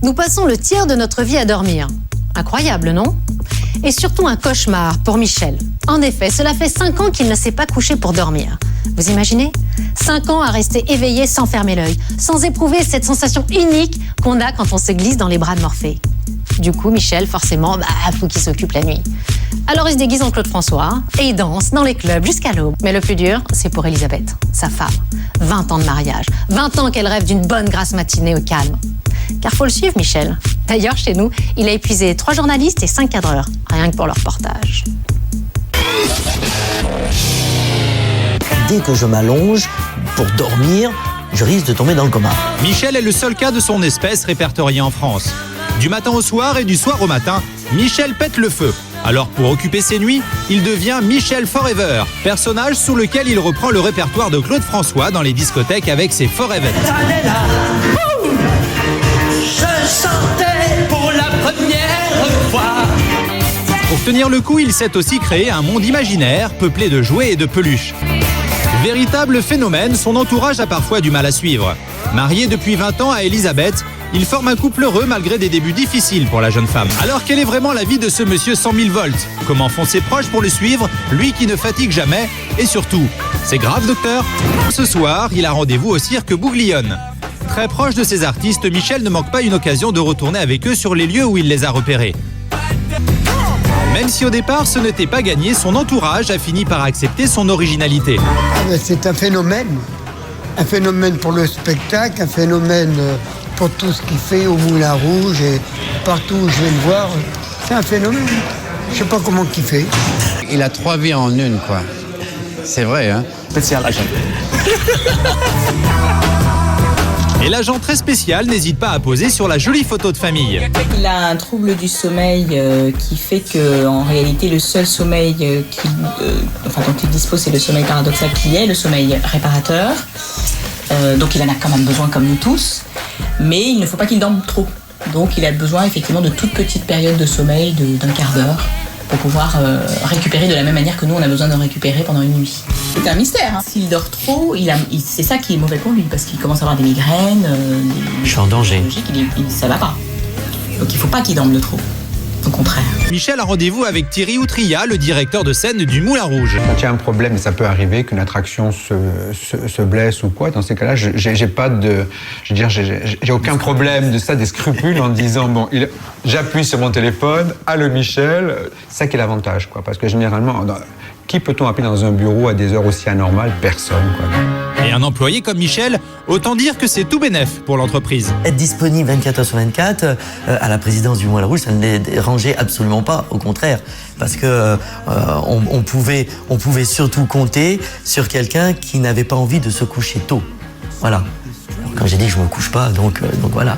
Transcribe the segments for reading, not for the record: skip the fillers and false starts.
Nous passons le tiers de notre vie à dormir. Incroyable, non? Et surtout un cauchemar pour Michel. En effet, cela fait 5 ans qu'il ne s'est pas couché pour dormir. Vous imaginez? 5 ans à rester éveillé sans fermer l'œil, sans éprouver cette sensation unique qu'on a quand on se glisse dans les bras de Morphée. Du coup, Michel, forcément, faut qu'il s'occupe la nuit. Alors il se déguise en Claude François et il danse dans les clubs jusqu'à l'aube. Mais le plus dur, c'est pour Elisabeth, sa femme. 20 ans de mariage, 20 ans qu'elle rêve d'une bonne grasse matinée au calme. Car faut le suivre, Michel. D'ailleurs, chez nous, il a épuisé 3 journalistes et 5 cadreurs, rien que pour leur reportage. Dès que je m'allonge pour dormir, je risque de tomber dans le coma. Michel est le seul cas de son espèce répertorié en France. Du matin au soir et du soir au matin, Michel pète le feu. Alors pour occuper ses nuits, il devient Michel Forever, personnage sous lequel il reprend le répertoire de Claude François dans les discothèques avec ses Forever. Je chantais pour la première fois. Pour tenir le coup, il s'est aussi créé un monde imaginaire peuplé de jouets et de peluches. Véritable phénomène, son entourage a parfois du mal à suivre. Marié depuis 20 ans à Elisabeth, il forme un couple heureux malgré des débuts difficiles pour la jeune femme. Alors quelle est vraiment la vie de ce monsieur 100 000 volts? Comment font ses proches pour le suivre, lui qui ne fatigue jamais? Et surtout, c'est grave docteur? Ce soir, il a rendez-vous au cirque Bouglione. Très proche de ces artistes, Michel ne manque pas une occasion de retourner avec eux sur les lieux où il les a repérés. Même si au départ ce n'était pas gagné, son entourage a fini par accepter son originalité. C'est un phénomène pour le spectacle, un phénomène pour tout ce qu'il fait au Moulin Rouge et partout où je vais le voir. C'est un phénomène. Je sais pas comment il fait. Il a 3 vies en une, quoi. C'est vrai, hein? Spécial agent. Et l'agent très spécial n'hésite pas à poser sur la jolie photo de famille. Il a un trouble du sommeil qui fait que, en réalité, le seul sommeil dont il dispose, c'est le sommeil paradoxal qui est le sommeil réparateur. Donc il en a quand même besoin comme nous tous, mais il ne faut pas qu'il dorme trop. Donc il a besoin effectivement de toutes petites périodes de sommeil d'un quart d'heure pour pouvoir récupérer de la même manière que nous on a besoin de récupérer pendant une nuit. C'est un mystère, hein. S'il dort trop, c'est ça qui est mauvais pour lui parce qu'il commence à avoir des migraines. Je suis en danger. Ça va pas. Donc il faut pas qu'il dorme de trop. Au contraire. Michel a rendez-vous avec Thierry Outria, le directeur de scène du Moulin Rouge. Quand il y a un problème, et ça peut arriver qu'une attraction se blesse ou quoi, dans ces cas-là, j'ai aucun problème de ça, des scrupules en disant, bon, j'appuie sur mon téléphone, allô Michel, c'est ça qui est l'avantage, quoi, parce que généralement, qui peut-on appeler dans un bureau à des heures aussi anormales? Personne, quoi. Et un employé comme Michel, autant dire que c'est tout bénef pour l'entreprise. Être disponible 24 heures sur 24 à la présidence du Moulin Rouge, ça ne les dérangeait absolument pas, au contraire. Parce que on pouvait surtout compter sur quelqu'un qui n'avait pas envie de se coucher tôt. Voilà. Alors, quand j'ai dit que je ne me couche pas, donc voilà.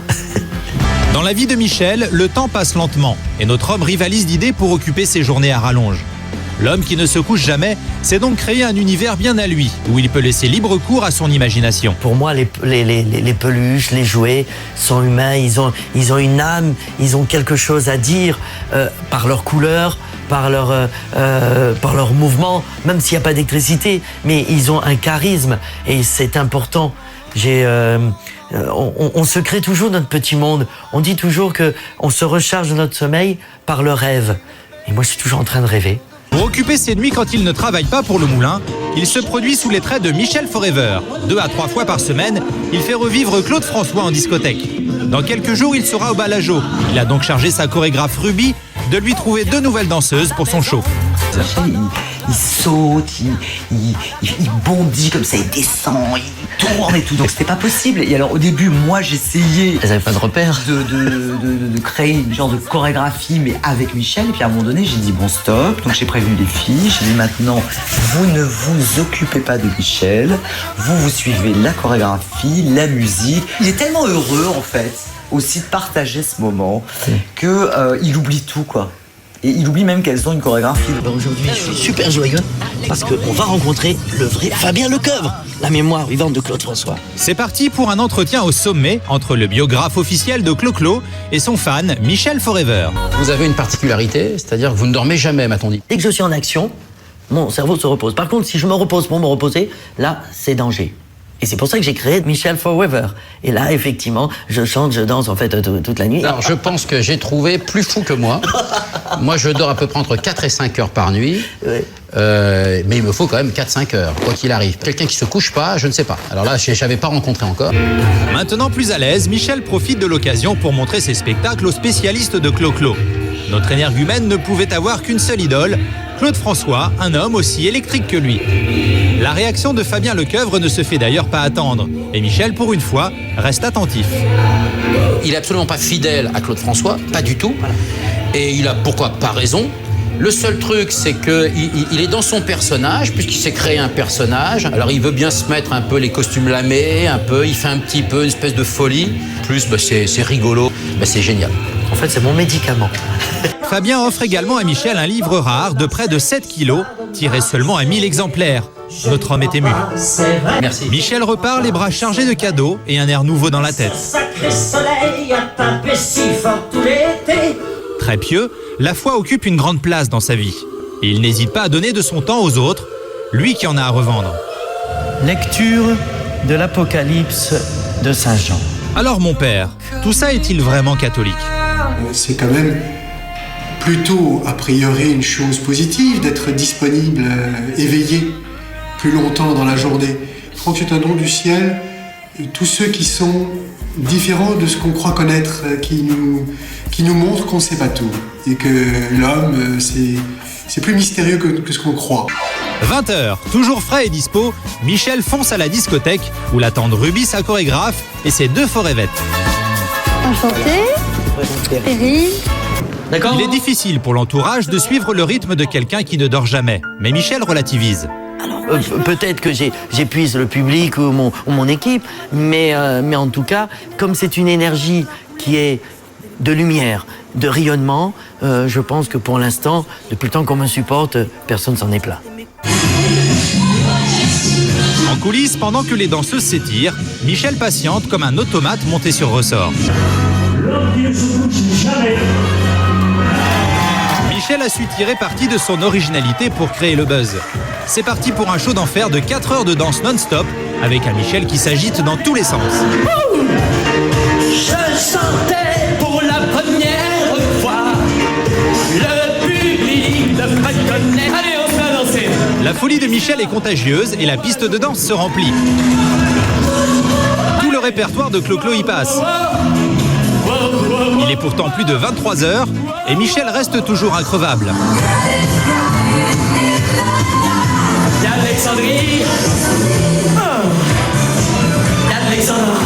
Dans la vie de Michel, le temps passe lentement et notre homme rivalise d'idées pour occuper ses journées à rallonge. L'homme qui ne se couche jamais s'est donc créé un univers bien à lui, où il peut laisser libre cours à son imagination. Pour moi, les peluches, les jouets sont humains, ils ont une âme, ils ont quelque chose à dire par leur couleur, par leur mouvement, même s'il n'y a pas d'électricité, mais ils ont un charisme et c'est important. On se crée toujours notre petit monde. On dit toujours qu'on se recharge de notre sommeil par le rêve. Et moi, je suis toujours en train de rêver. Pour occuper ses nuits quand il ne travaille pas pour le moulin, il se produit sous les traits de Michel Forever. 2 à 3 fois par semaine, il fait revivre Claude François en discothèque. Dans quelques jours, il sera au Balajo. Il a donc chargé sa chorégraphe Ruby de lui trouver 2 nouvelles danseuses pour son show. Il saute, il bondit comme ça, il descend, il tourne et tout. Donc c'était pas possible. Et alors au début, moi j'essayais. Elles n'avaient pas de repères. De créer une genre de chorégraphie, mais avec Michel. Et puis à un moment donné, j'ai dit bon stop. Donc j'ai prévenu les filles. J'ai dit maintenant, vous ne vous occupez pas de Michel. Vous suivez la chorégraphie, la musique. Il est tellement heureux en fait aussi de partager ce moment que il oublie tout quoi. Et il oublie même qu'elles ont une chorégraphie. Alors aujourd'hui, je suis super joyeux parce qu'on va rencontrer le vrai Fabien Lecoeuvre, la mémoire vivante de Claude François. C'est parti pour un entretien au sommet entre le biographe officiel de Clo-Clo et son fan Michel Forever. Vous avez une particularité, c'est-à-dire que vous ne dormez jamais, m'a-t-on dit. Dès que je suis en action, mon cerveau se repose. Par contre, si je me repose pour me reposer, là, c'est danger. Et c'est pour ça que j'ai créé Michel Forever. Et là, effectivement, je chante, je danse en fait toute la nuit. Alors je pense que j'ai trouvé plus fou que moi. Moi je dors à peu près entre 4 et 5 heures par nuit. Ouais. Mais il me faut quand même 4-5 heures, quoi qu'il arrive. Quelqu'un qui se couche pas, je ne sais pas. Alors là, je n'avais pas rencontré encore. Maintenant plus à l'aise, Michel profite de l'occasion pour montrer ses spectacles aux spécialistes de Clo-Clo. Notre énergumène ne pouvait avoir qu'une seule idole, Claude François, un homme aussi électrique que lui. La réaction de Fabien Lecoeuvre ne se fait d'ailleurs pas attendre. Et Michel, pour une fois, reste attentif. Il est absolument pas fidèle à Claude François, pas du tout. Et il a pourquoi pas raison. Le seul truc, c'est qu'il est dans son personnage, puisqu'il s'est créé un personnage. Alors il veut bien se mettre un peu les costumes lamés, il fait un petit peu une espèce de folie. Plus, c'est rigolo, c'est génial. En fait, c'est mon médicament. Fabien offre également à Michel un livre rare de près de 7 kilos, tiré seulement à 1000 exemplaires. Notre homme est ému. Merci. Michel repart les bras chargés de cadeaux et un air nouveau dans la tête. Sacré soleil a tapé si fort tout l'été. Très pieux, la foi occupe une grande place dans sa vie. Et il n'hésite pas à donner de son temps aux autres, lui qui en a à revendre. Lecture de l'Apocalypse de Saint Jean. Alors mon père, tout ça est-il vraiment catholique ? C'est quand même plutôt, a priori, une chose positive d'être disponible, éveillé plus longtemps dans la journée. Je crois que c'est un don du ciel. Tous ceux qui sont différents de ce qu'on croit connaître, qui nous montrent qu'on ne sait pas tout. Et que l'homme, c'est plus mystérieux que ce qu'on croit. 20h, toujours frais et dispo, Michel fonce à la discothèque où l'attendent Ruby, sa chorégraphe, et ses 2 forévettes. Enchantée, Perry. D'accord. Il est difficile pour l'entourage de suivre le rythme de quelqu'un qui ne dort jamais, mais Michel relativise. Peut-être que j'épuise le public ou mon équipe, mais en tout cas, comme c'est une énergie qui est de lumière, de rayonnement, je pense que pour l'instant, depuis le temps qu'on me supporte, personne s'en est plaint. En coulisses, pendant que les danseuses s'étirent, Michel patiente comme un automate monté sur ressort. Michel a su tirer parti de son originalité pour créer le buzz. C'est parti pour un show d'enfer de 4 heures de danse non-stop, avec un Michel qui s'agite dans tous les sens. Je chantais pour la première fois. Le public ne fredonnait. Allez, on se met à danser. La folie de Michel est contagieuse et la piste de danse se remplit. Tout le répertoire de Clo-Clo y passe. Il est pourtant plus de 23h et Michel reste toujours increvable. Alexandrie. Alexandre.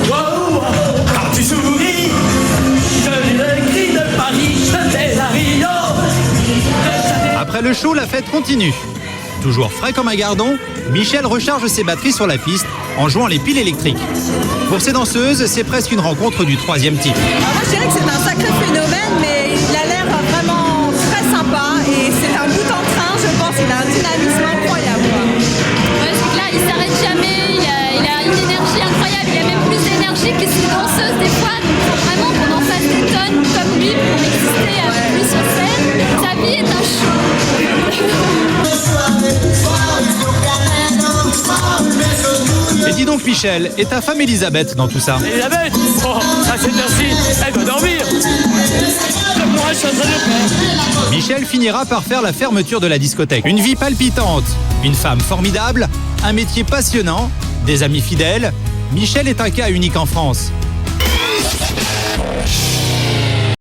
Wow, quand tu souris, je lis le cri de Paris, je t'aide à Rio. Après le show, la fête continue. Toujours frais comme un gardon, Michel recharge ses batteries sur la piste en jouant les piles électriques. Pour ces danseuses, c'est presque une rencontre du 3e type. Moi, je dirais que c'est un sacré phénomène, mais il a l'air vraiment très sympa et c'est un bout en train, je pense. Il a un dynamisme incroyable. Ouais, c'est que là, il s'arrête jamais, il a une énergie incroyable, il a même plus d'énergie que ses danseuses des fois. Donc, il faut vraiment qu'on en fasse des tonnes comme lui pour exister plus sur scène. Sa vie est un show. Et dis donc Michel, et ta femme Elisabeth dans tout ça? Elisabeth, à cette heure-ci, elle doit dormir. Moi, je suis en train de faire. Michel finira par faire la fermeture de la discothèque. Une vie palpitante, une femme formidable, un métier passionnant, des amis fidèles. Michel est un cas unique en France.